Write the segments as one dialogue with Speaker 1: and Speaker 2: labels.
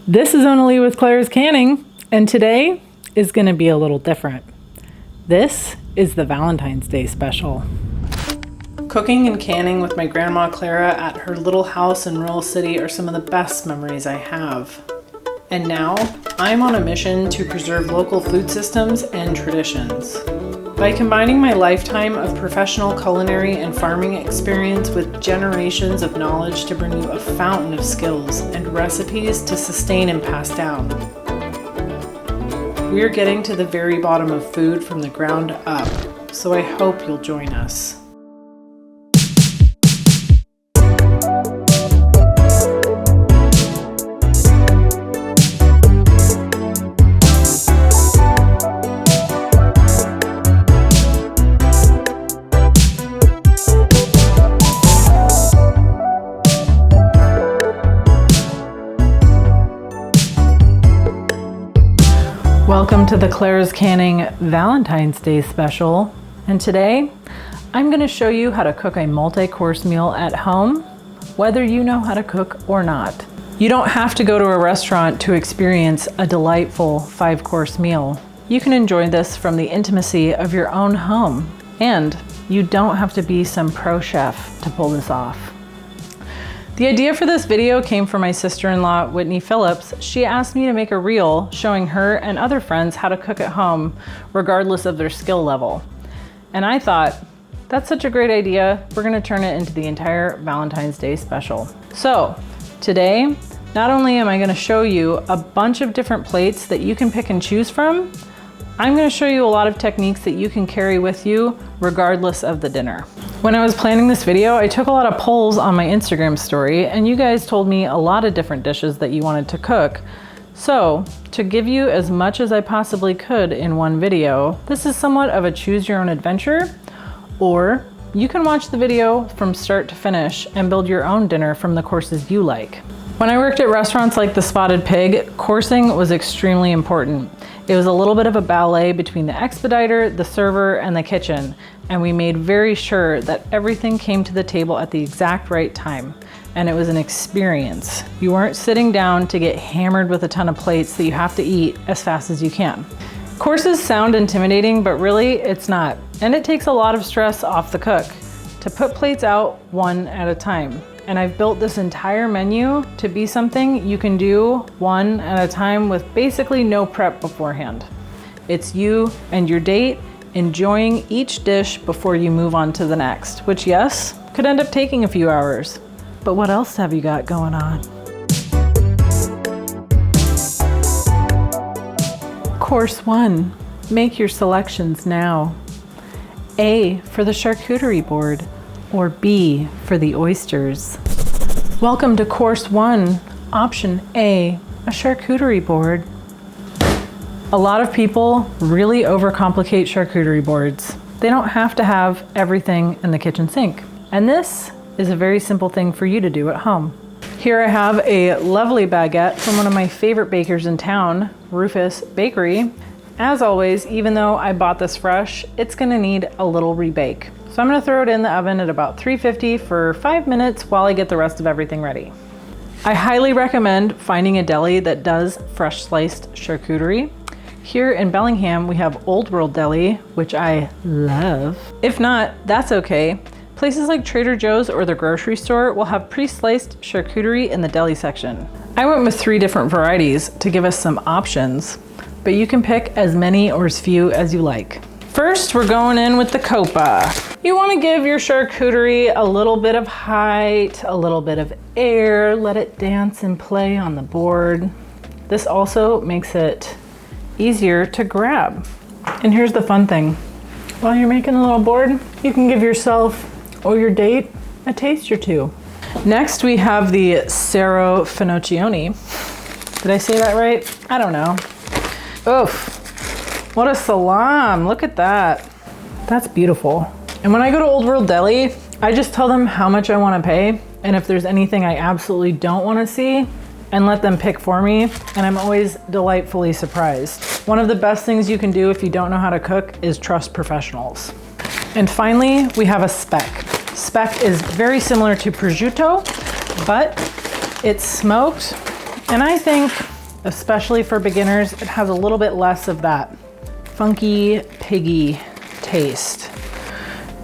Speaker 1: This is Annalie with Clara's Canning, and today is going to be a little different. This is the Valentine's Day special. Cooking and canning with my grandma Clara at her little house in Rural City are some of the best memories I have. And now, I'm on a mission to preserve local food systems and traditions. By combining my lifetime of professional culinary and farming experience with generations of knowledge to bring you a fountain of skills and recipes to sustain and pass down. We're getting to the very bottom of food from the ground up, so I hope you'll join us. Welcome to the Clara's Canning Valentine's Day special, and today I'm going to show you how to cook a multi-course meal at home, whether you know how to cook or not. You don't have to go to a restaurant to experience a delightful 5-course meal. You can enjoy this from the intimacy of your own home, and you don't have to be some pro chef to pull this off. The idea for this video came from my sister-in-law, Whitney Phillips. She asked me to make a reel showing her and other friends how to cook at home, regardless of their skill level. And I thought, that's such a great idea, we're gonna turn it into the entire Valentine's Day special. So, today, not only am I gonna show you a bunch of different plates that you can pick and choose from, I'm gonna show you a lot of techniques that you can carry with you, regardless of the dinner. When I was planning this video, I took a lot of polls on my Instagram story, and you guys told me a lot of different dishes that you wanted to cook. So, to give you as much as I possibly could in one video, this is somewhat of a choose your own adventure, or you can watch the video from start to finish and build your own dinner from the courses you like. When I worked at restaurants like the Spotted Pig, coursing was extremely important. It was a little bit of a ballet between the expediter, the server, and the kitchen, and we made very sure that everything came to the table at the exact right time, and it was an experience. You weren't sitting down to get hammered with a ton of plates that you have to eat as fast as you can. Courses sound intimidating, but really it's not, and it takes a lot of stress off the cook to put plates out one at a time. And I've built this entire menu to be something you can do one at a time with basically no prep beforehand. It's you and your date enjoying each dish before you move on to the next, which yes, could end up taking a few hours. But what else have you got going on? Course 1, make your selections now. A for the charcuterie board, or B for the oysters. Welcome to course 1, option A, a charcuterie board. A lot of people really overcomplicate charcuterie boards. They don't have to have everything in the kitchen sink. And this is a very simple thing for you to do at home. Here I have a lovely baguette from one of my favorite bakers in town, Rufus Bakery. As always, even though I bought this fresh, it's gonna need a little rebake. So I'm gonna throw it in the oven at about 350 for 5 minutes while I get the rest of everything ready. I highly recommend finding a deli that does fresh sliced charcuterie. Here in Bellingham, we have Old World Deli, which I love. If not, that's okay. Places like Trader Joe's or the grocery store will have pre-sliced charcuterie in the deli section. I went with 3 different varieties to give us some options, but you can pick as many or as few as you like. First, we're going in with the copa. You want to give your charcuterie a little bit of height, a little bit of air, let it dance and play on the board. This also makes it easier to grab. And here's the fun thing. While you're making a little board, you can give yourself or your date a taste or two. Next, we have the Sero Finocchione. Did I say that right? I don't know. Oof. What a Salon, look at that. That's beautiful. And when I go to Old World Deli, I just tell them how much I want to pay, and if there's anything I absolutely don't want to see, and let them pick for me, and I'm always delightfully surprised. One of the best things you can do if you don't know how to cook is trust professionals. And finally, we have a speck. Speck is very similar to prosciutto, but it's smoked, and I think especially for beginners. It has a little bit less of that funky, piggy taste.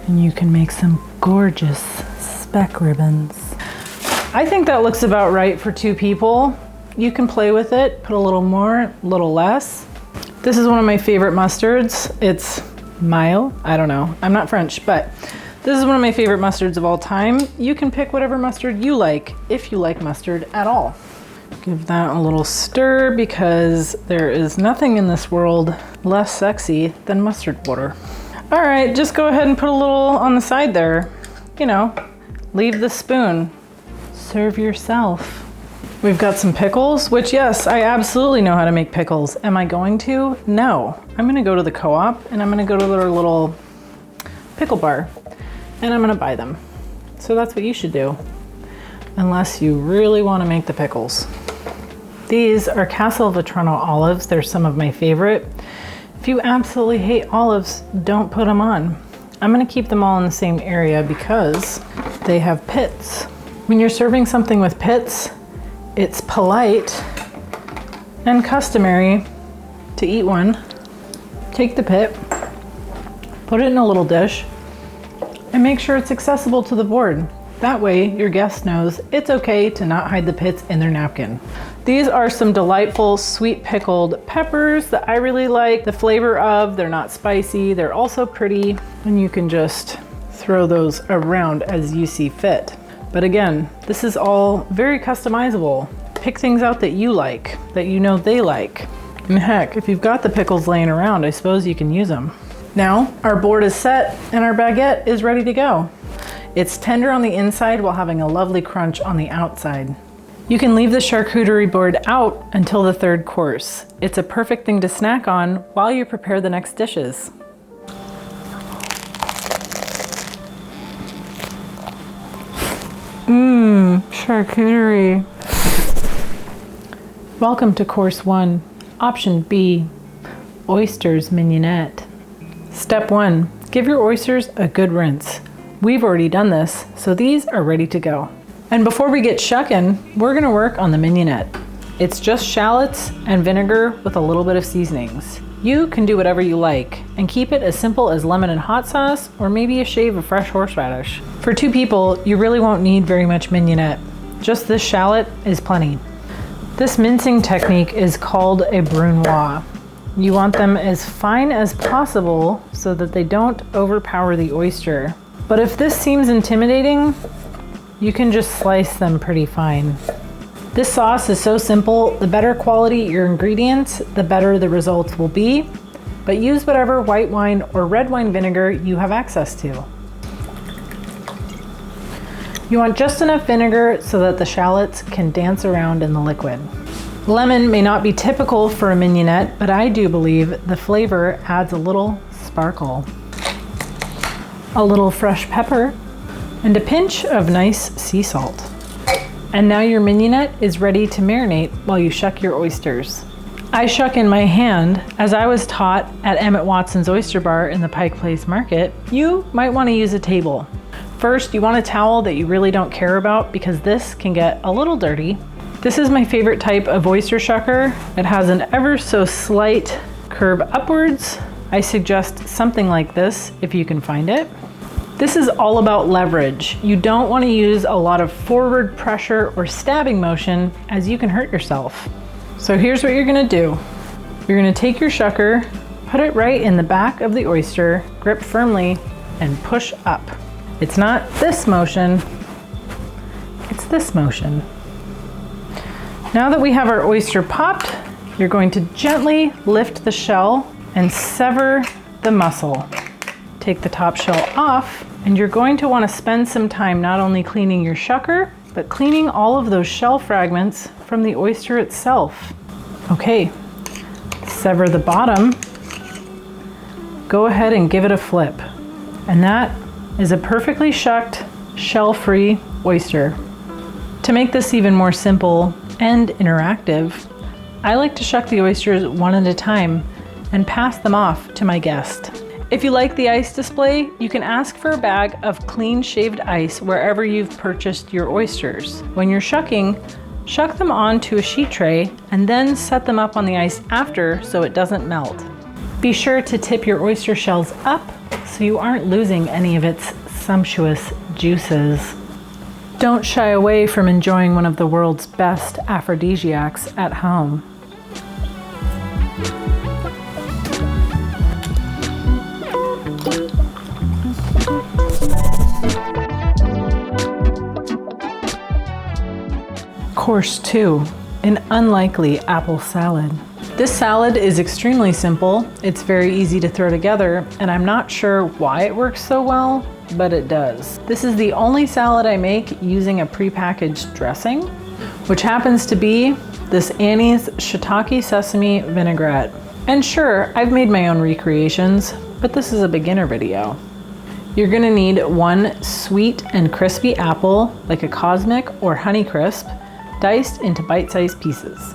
Speaker 1: And you can make some gorgeous speck ribbons. I think that looks about right for 2 people. You can play with it, put a little more, a little less. This is one of my favorite mustards. It's Mayo, I don't know, I'm not French, but this is one of my favorite mustards of all time. You can pick whatever mustard you like, if you like mustard at all. Give that a little stir because there is nothing in this world less sexy than mustard water. All right, just go ahead and put a little on the side there. You know, leave the spoon. Serve yourself. We've got some pickles, which yes, I absolutely know how to make pickles. Am I going to? No. I'm gonna go to the co-op and I'm gonna go to their little pickle bar and I'm gonna buy them. So that's what you should do, unless you really wanna make the pickles. These are Castelvetrano olives. They're some of my favorite. If you absolutely hate olives, don't put them on. I'm gonna keep them all in the same area because they have pits. When you're serving something with pits, it's polite and customary to eat one. Take the pit, put it in a little dish, and make sure it's accessible to the board. That way your guest knows it's okay to not hide the pits in their napkin. These are some delightful sweet pickled peppers that I really like the flavor of. They're not spicy, they're also pretty, and you can just throw those around as you see fit. But again, this is all very customizable. Pick things out that you like, that you know they like. And heck, if you've got the pickles laying around, I suppose you can use them. Now, our board is set and our baguette is ready to go. It's tender on the inside while having a lovely crunch on the outside. You can leave the charcuterie board out until the 3rd course. It's a perfect thing to snack on while you prepare the next dishes. Charcuterie. Welcome to course 1, option B, oysters mignonette. Step 1, give your oysters a good rinse. We've already done this, so these are ready to go. And before we get shucking, we're gonna work on the mignonette. It's just shallots and vinegar with a little bit of seasonings. You can do whatever you like and keep it as simple as lemon and hot sauce or maybe a shave of fresh horseradish. For 2 people, you really won't need very much mignonette. Just this shallot is plenty. This mincing technique is called a brunoise. You want them as fine as possible so that they don't overpower the oyster. But if this seems intimidating, you can just slice them pretty fine. This sauce is so simple, the better quality your ingredients, the better the results will be. But use whatever white wine or red wine vinegar you have access to. You want just enough vinegar so that the shallots can dance around in the liquid. Lemon may not be typical for a mignonette, but I do believe the flavor adds a little sparkle. A little fresh pepper, and a pinch of nice sea salt. And now your mignonette is ready to marinate while you shuck your oysters. I shuck in my hand, as I was taught at Emmett Watson's Oyster Bar in the Pike Place Market. You might want to use a table. First, you want a towel that you really don't care about because this can get a little dirty. This is my favorite type of oyster shucker. It has an ever so slight curve upwards. I suggest something like this if you can find it. This is all about leverage. You don't want to use a lot of forward pressure or stabbing motion as you can hurt yourself. So here's what you're gonna do. You're gonna take your shucker, put it right in the back of the oyster, grip firmly, and push up. It's not this motion, it's this motion. Now that we have our oyster popped, you're going to gently lift the shell and sever the muscle. Take the top shell off, and you're going to want to spend some time not only cleaning your shucker, but cleaning all of those shell fragments from the oyster itself. Okay, sever the bottom. Go ahead and give it a flip. And that is a perfectly shucked, shell-free oyster. To make this even more simple and interactive, I like to shuck the oysters one at a time and pass them off to my guest. If you like the ice display, you can ask for a bag of clean shaved ice wherever you've purchased your oysters. When you're shucking, Shuck them onto a sheet tray and then set them up on the ice after so it doesn't melt. Be sure to tip your oyster shells up so you aren't losing any of its sumptuous juices. Don't shy away from enjoying one of the world's best aphrodisiacs at home. Course 2, an unlikely apple salad. This salad is extremely simple, it's very easy to throw together, and I'm not sure why it works so well, but it does. This is the only salad I make using a prepackaged dressing, which happens to be this Annie's shiitake sesame vinaigrette. And sure, I've made my own recreations, but this is a beginner video. You're gonna need 1 sweet and crispy apple, like a Cosmic or Honeycrisp, diced into bite-sized pieces.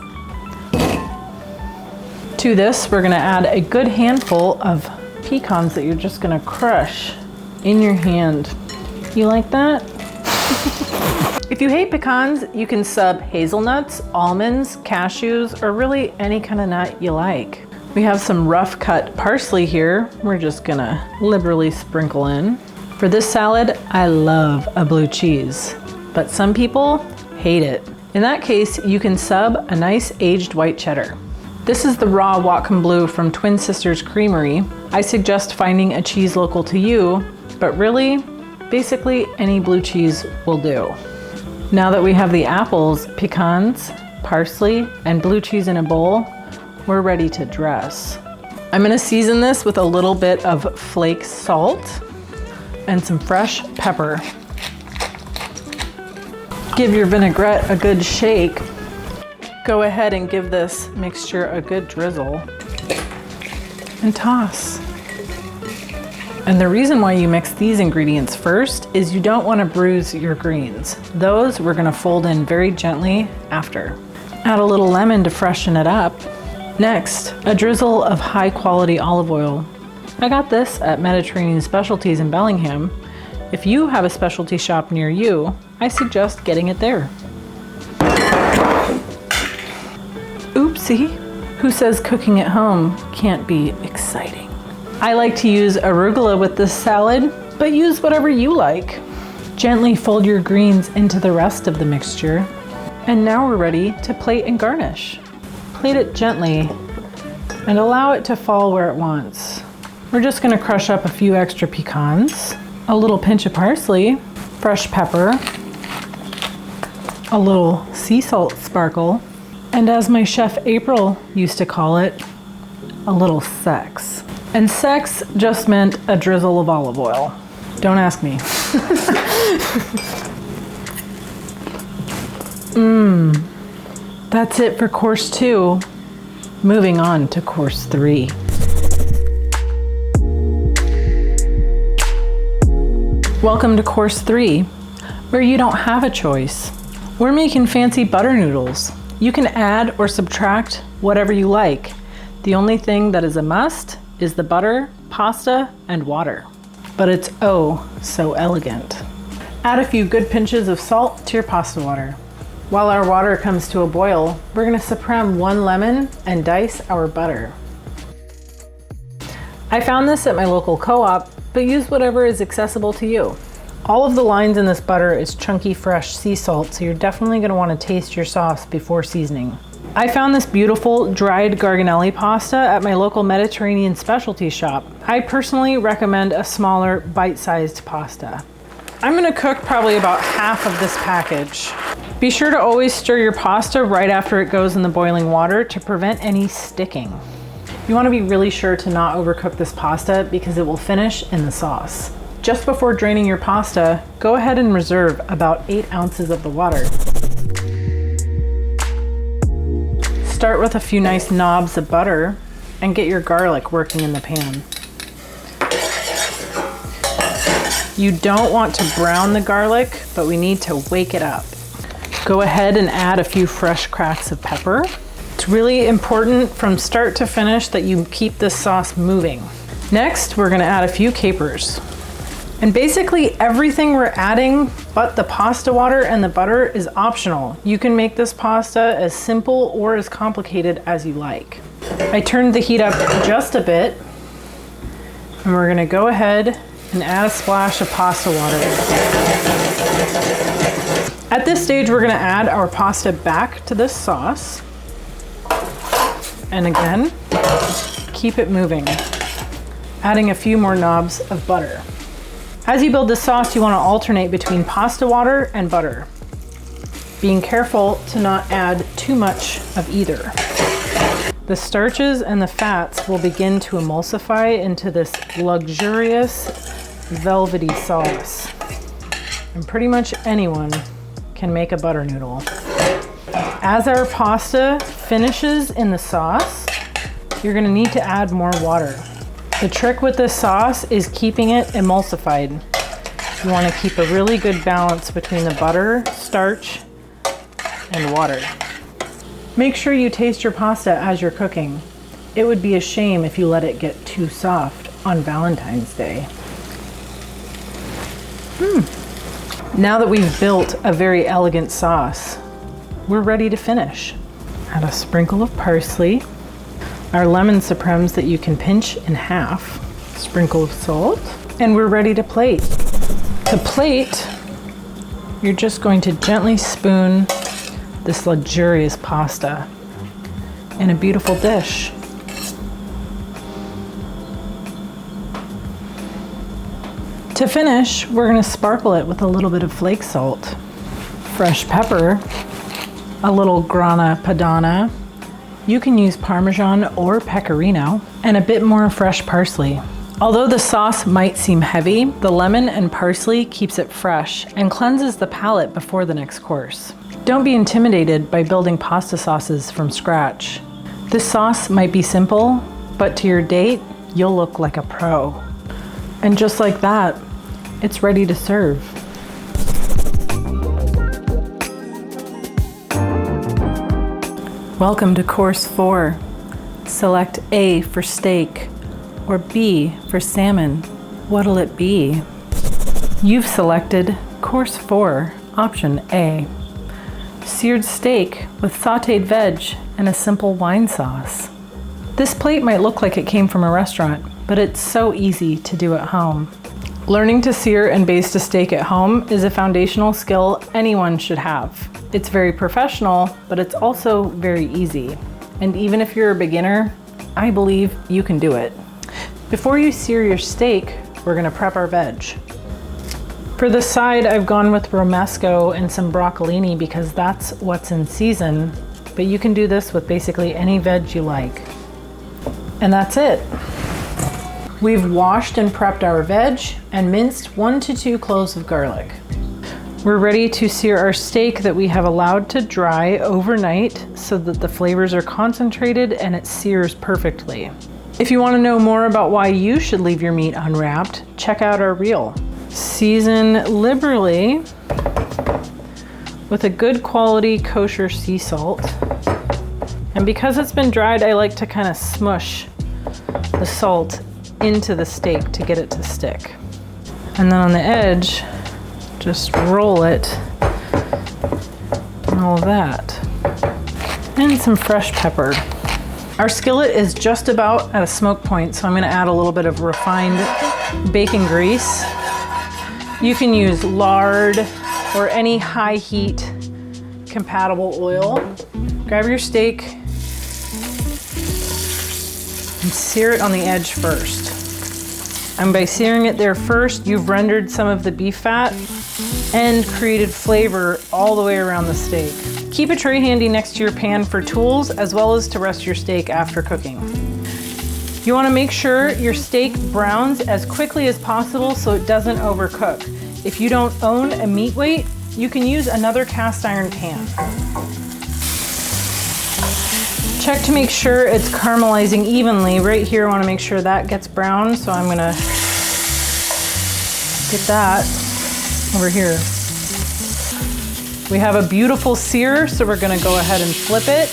Speaker 1: To this, we're gonna add a good handful of pecans that you're just gonna crush in your hand. You like that? If you hate pecans, you can sub hazelnuts, almonds, cashews, or really any kind of nut you like. We have some rough cut parsley here. We're just gonna liberally sprinkle in. For this salad, I love a blue cheese, but some people hate it. In that case, you can sub a nice aged white cheddar. This is the raw Whatcom Blue from Twin Sisters Creamery. I suggest finding a cheese local to you, but really, basically any blue cheese will do. Now that we have the apples, pecans, parsley, and blue cheese in a bowl, we're ready to dress. I'm gonna season this with a little bit of flake salt and some fresh pepper. Give your vinaigrette a good shake. Go ahead and give this mixture a good drizzle and toss. And the reason why you mix these ingredients first is you don't want to bruise your greens. Those we're going to fold in very gently after. Add a little lemon to freshen it up. Next, a drizzle of high quality olive oil. I got this at Mediterranean Specialties in Bellingham. If you have a specialty shop near you, I suggest getting it there. Oopsie, who says cooking at home can't be exciting? I like to use arugula with this salad, but use whatever you like. Gently fold your greens into the rest of the mixture. And now we're ready to plate and garnish. Plate it gently and allow it to fall where it wants. We're just gonna crush up a few extra pecans, a little pinch of parsley, fresh pepper, a little sea salt sparkle, and as my chef April used to call it, a little sex. And sex just meant a drizzle of olive oil. Don't ask me. That's it for course 2. Moving on to course 3. Welcome to course 3, where you don't have a choice. We're making fancy butter noodles. You can add or subtract whatever you like. The only thing that is a must is the butter, pasta, and water. But it's oh so elegant. Add a few good pinches of salt to your pasta water. While our water comes to a boil, we're gonna supreme 1 lemon and dice our butter. I found this at my local co-op, but use whatever is accessible to you. All of the lines in this butter is chunky fresh sea salt, so you're definitely gonna wanna taste your sauce before seasoning. I found this beautiful dried garganelli pasta at my local Mediterranean specialty shop. I personally recommend a smaller bite-sized pasta. I'm gonna cook probably about half of this package. Be sure to always stir your pasta right after it goes in the boiling water to prevent any sticking. You wanna be really sure to not overcook this pasta because it will finish in the sauce. Just before draining your pasta, go ahead and reserve about 8 ounces of the water. Start with a few nice knobs of butter and get your garlic working in the pan. You don't want to brown the garlic, but we need to wake it up. Go ahead and add a few fresh cracks of pepper. It's really important from start to finish that you keep this sauce moving. Next, we're gonna add a few capers. And basically everything we're adding but the pasta water and the butter is optional. You can make this pasta as simple or as complicated as you like. I turned the heat up just a bit, and we're gonna go ahead and add a splash of pasta water. At this stage, we're gonna add our pasta back to this sauce. And again, keep it moving, adding a few more knobs of butter. As you build the sauce, you want to alternate between pasta water and butter, being careful to not add too much of either. The starches and the fats will begin to emulsify into this luxurious, velvety sauce. And pretty much anyone can make a butter noodle. As our pasta finishes in the sauce, you're going to need to add more water. The trick with this sauce is keeping it emulsified. You want to keep a really good balance between the butter, starch, and water. Make sure you taste your pasta as you're cooking. It would be a shame if you let it get too soft on Valentine's Day. Now that we've built a very elegant sauce, we're ready to finish. Add a sprinkle of parsley, our lemon supremes that you can pinch in half, sprinkle of salt, and we're ready to plate. To plate, you're just going to gently spoon this luxurious pasta in a beautiful dish. To finish, we're going to sparkle it with a little bit of flake salt, fresh pepper, a little grana padano. You can use Parmesan or Pecorino, and a bit more fresh parsley. Although the sauce might seem heavy, the lemon and parsley keeps it fresh and cleanses the palate before the next course. Don't be intimidated by building pasta sauces from scratch. This sauce might be simple, but to your date, you'll look like a pro. And just like that, it's ready to serve. Welcome to course 4. Select A for steak or B for salmon. What'll it be? You've selected course 4, option A. Seared steak with sauteed veg and a simple wine sauce. This plate might look like it came from a restaurant, but it's so easy to do at home. Learning to sear and baste a steak at home is a foundational skill anyone should have. It's very professional, but it's also very easy. And even if you're a beginner, I believe you can do it. Before you sear your steak, we're gonna prep our veg. For the side, I've gone with romesco and some broccolini because that's what's in season, but you can do this with basically any veg you like. And that's it. We've washed and prepped our veg and minced 1 to 2 cloves of garlic. We're ready to sear our steak that we have allowed to dry overnight so that the flavors are concentrated and it sears perfectly. If you want to know more about why you should leave your meat unwrapped, check out our reel. Season liberally with a good quality kosher sea salt. And because it's been dried, I like to kind of smush the salt into the steak to get it to stick. And then on the edge, just roll it and all that. And some fresh pepper. Our skillet is just about at a smoke point, so I'm gonna add a little bit of refined bacon grease. You can use lard or any high heat compatible oil. Grab your steak and sear it on the edge first. And by searing it there first, you've rendered some of the beef fat and created flavor all the way around the steak. Keep a tray handy next to your pan for tools as well as to rest your steak after cooking. You want to make sure your steak browns as quickly as possible so it doesn't overcook. If you don't own a meat weight, you can use another cast iron pan. Check to make sure it's caramelizing evenly. Right here, I want to make sure that gets brown, so I'm gonna get that over here. We have a beautiful sear, so we're gonna go ahead and flip it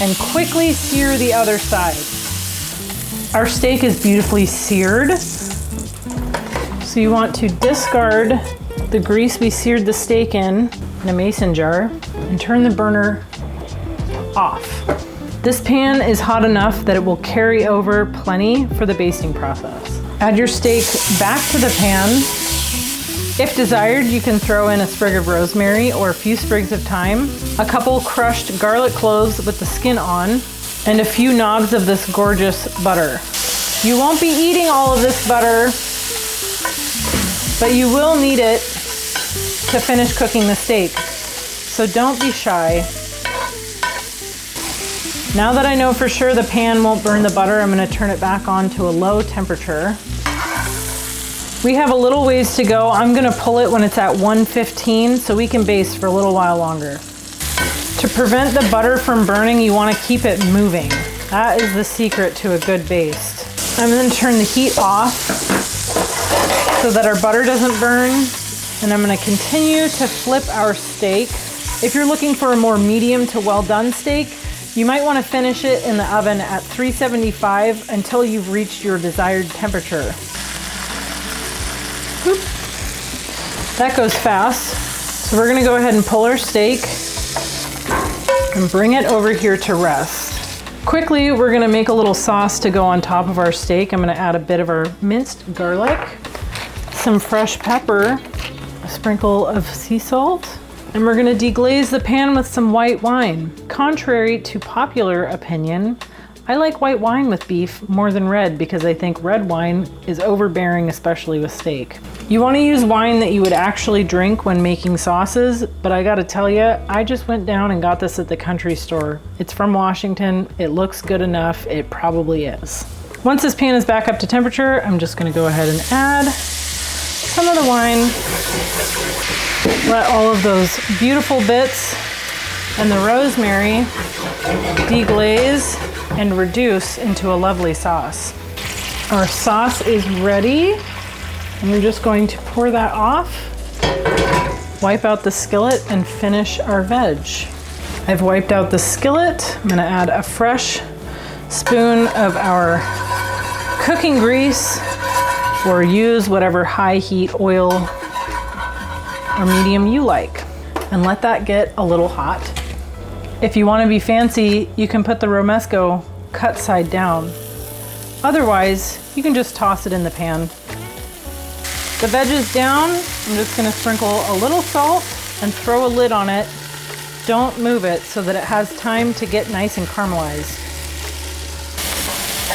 Speaker 1: and quickly sear the other side. Our steak is beautifully seared, So you want to discard the grease we seared the steak in a mason jar and turn the burner off. This pan is hot enough that it will carry over plenty for the basting process. Add your steak back to the pan. If desired, you can throw in a sprig of rosemary or a few sprigs of thyme, a couple crushed garlic cloves with the skin on, and a few knobs of this gorgeous butter. You won't be eating all of this butter, but you will need it to finish cooking the steak. So don't be shy. Now that I know for sure the pan won't burn the butter, I'm going to turn it back on to a low temperature. We have a little ways to go. I'm going to pull it when it's at 115 so we can baste for a little while longer. To prevent the butter from burning, you want to keep it moving. That is the secret to a good baste. I'm going to turn the heat off so that our butter doesn't burn, and I'm going to continue to flip our steak. If you're looking for a more medium to well done steak, you might want to finish it in the oven at 375 until you've reached your desired temperature. Oop. That goes fast. So we're gonna go ahead and pull our steak and bring it over here to rest. Quickly, we're gonna make a little sauce to go on top of our steak. I'm gonna add a bit of our minced garlic, some fresh pepper, a sprinkle of sea salt, and we're gonna deglaze the pan with some white wine. Contrary to popular opinion, I like white wine with beef more than red because I think red wine is overbearing, especially with steak. You wanna use wine that you would actually drink when making sauces, but I gotta tell you, I just went down and got this at the country store. It's from Washington, it looks good enough, it probably is. Once this pan is back up to temperature, I'm just gonna go ahead and add some of the wine. Let all of those beautiful bits and the rosemary deglaze and reduce into a lovely sauce. Our sauce is ready, and we're just going to pour that off, wipe out the skillet, and finish our veg. I've wiped out the skillet. I'm gonna add a fresh spoon of our cooking grease, or use whatever high heat oil or medium you like, and let that get a little hot. If you want to be fancy, you can put the romesco cut side down. Otherwise, you can just toss it in the pan. The veg is down. I'm just going to sprinkle a little salt and throw a lid on it. Don't move it so that it has time to get nice and caramelized.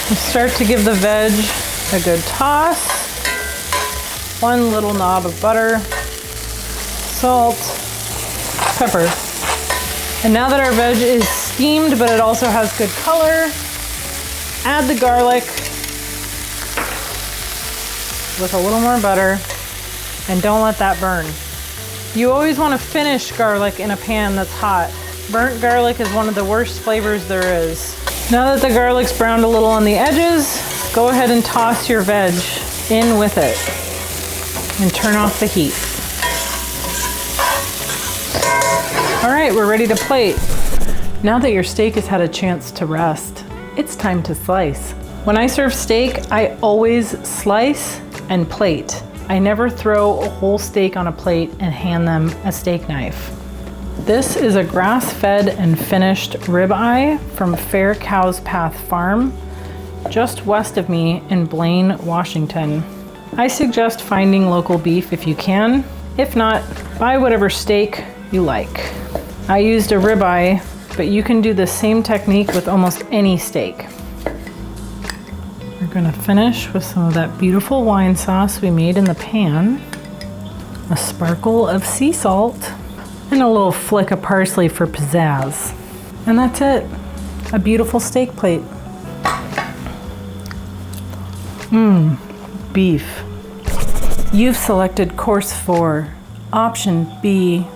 Speaker 1: And start to give the veg a good toss. One little knob of butter, salt, pepper. And now that our veg is steamed, but it also has good color, add the garlic with a little more butter, and don't let that burn. You always want to finish garlic in a pan that's hot. Burnt garlic is one of the worst flavors there is. Now that the garlic's browned a little on the edges, go ahead and toss your veg in with it and turn off the heat. All right, we're ready to plate. Now that your steak has had a chance to rest, it's time to slice. When I serve steak, I always slice and plate. I never throw a whole steak on a plate and hand them a steak knife. This is a grass-fed and finished ribeye from Fair Cows Path Farm, just west of me in Blaine, Washington. I suggest finding local beef if you can. If not, buy whatever steak you like. I used a ribeye, but you can do the same technique with almost any steak. We're gonna finish with some of that beautiful wine sauce we made in the pan, a sparkle of sea salt, and a little flick of parsley for pizzazz. And that's it, a beautiful steak plate. Beef. You've selected course 4, option B,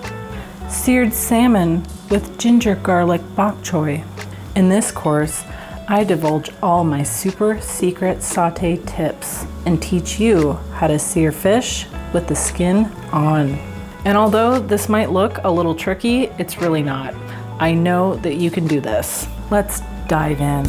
Speaker 1: seared salmon with ginger garlic bok choy. In this course, I divulge all my super secret saute tips and teach you how to sear fish with the skin on. And although this might look a little tricky, it's really not. I know that you can do this. Let's dive in.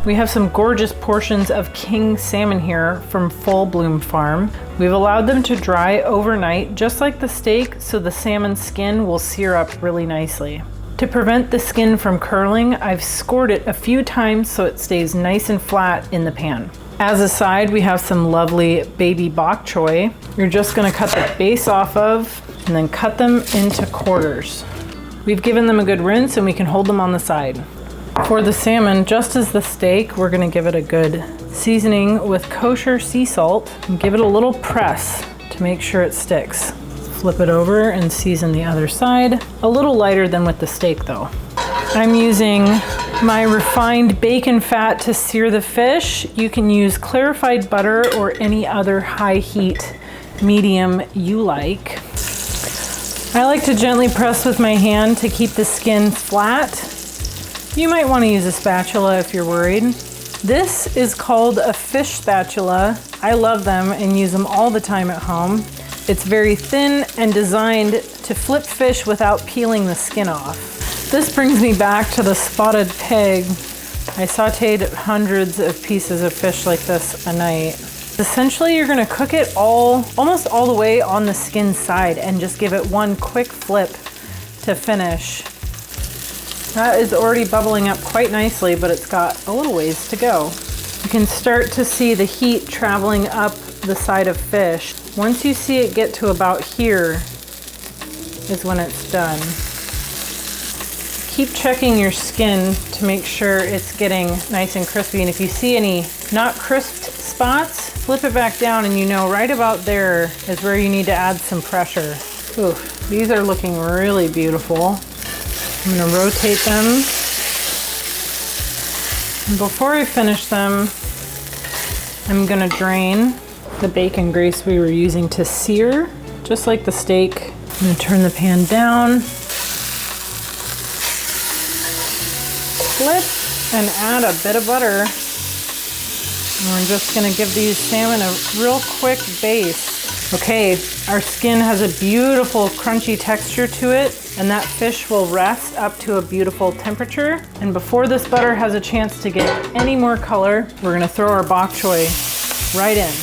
Speaker 1: We have some gorgeous portions of king salmon here from Full Bloom Farm. We've allowed them to dry overnight, just like the steak, so the salmon skin will sear up really nicely. To prevent the skin from curling, I've scored it a few times so it stays nice and flat in the pan. As a side, we have some lovely baby bok choy. You're just gonna cut the base off of and then cut them into quarters. We've given them a good rinse and we can hold them on the side. For the salmon, just as the steak, we're gonna give it a good seasoning with kosher sea salt and give it a little press to make sure it sticks. Flip it over and season the other side. A little lighter than with the steak though. I'm using my refined bacon fat to sear the fish. You can use clarified butter or any other high heat medium you like. I like to gently press with my hand to keep the skin flat. You might want to use a spatula if you're worried. This is called a fish spatula. I love them and use them all the time at home. It's very thin and designed to flip fish without peeling the skin off. This brings me back to the spotted pig. I sauteed hundreds of pieces of fish like this a night. Essentially, you're gonna cook it almost all the way on the skin side and just give it one quick flip to finish. That is already bubbling up quite nicely, but it's got a little ways to go. You can start to see the heat traveling up the side of fish. Once you see it get to about here is when it's done. Keep checking your skin to make sure it's getting nice and crispy. And if you see any not crisped spots, flip it back down and you know right about there is where you need to add some pressure. Ooh, these are looking really beautiful. I'm gonna rotate them. And before I finish them, I'm gonna drain the bacon grease we were using to sear, just like the steak. I'm gonna turn the pan down, flip, and add a bit of butter. And we're just gonna give these salmon a real quick baste. Okay, our skin has a beautiful crunchy texture to it, and that fish will rest up to a beautiful temperature. And before this butter has a chance to get any more color, we're gonna throw our bok choy right in.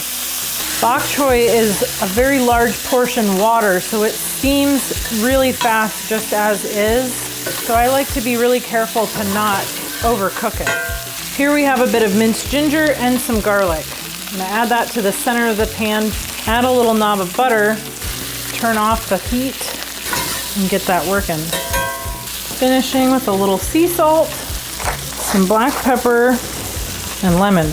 Speaker 1: Bok choy is a very large portion water, so it steams really fast just as is. So I like to be really careful to not overcook it. Here we have a bit of minced ginger and some garlic. I'm gonna add that to the center of the pan, add a little knob of butter, turn off the heat, and get that working. Finishing with a little sea salt, some black pepper, and lemon.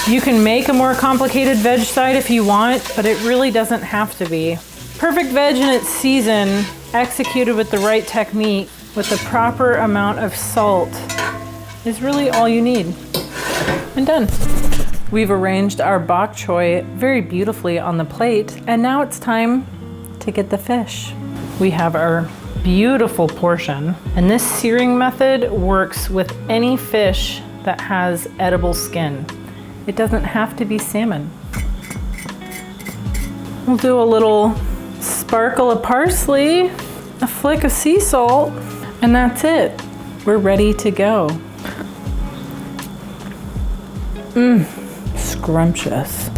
Speaker 1: You can make a more complicated veg side if you want, but it really doesn't have to be. Perfect veg in its season, executed with the right technique, with the proper amount of salt, is really all you need. And done. We've arranged our bok choy very beautifully on the plate, and now it's time to get the fish. We have our beautiful portion, and this searing method works with any fish that has edible skin. It doesn't have to be salmon. We'll do a little sparkle of parsley, a flick of sea salt, and that's it. We're ready to go. Scrumptious.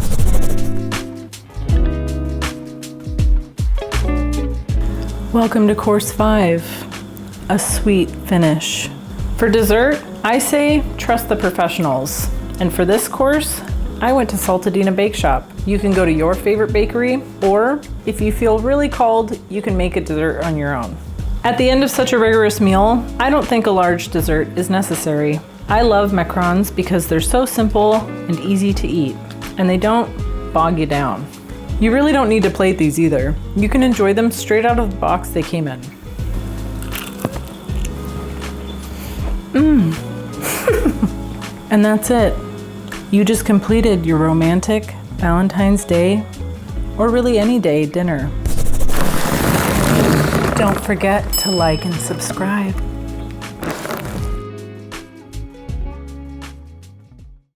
Speaker 1: Welcome to course 5, a sweet finish. For dessert, I say trust the professionals. And for this course, I went to Saltadina Bake Shop. You can go to your favorite bakery, or if you feel really called, you can make a dessert on your own. At the end of such a rigorous meal, I don't think a large dessert is necessary. I love macarons because they're so simple and easy to eat, and they don't bog you down. You really don't need to plate these either. You can enjoy them straight out of the box they came in. And that's it. You just completed your romantic Valentine's Day, or really any day, dinner. Don't forget to like and subscribe.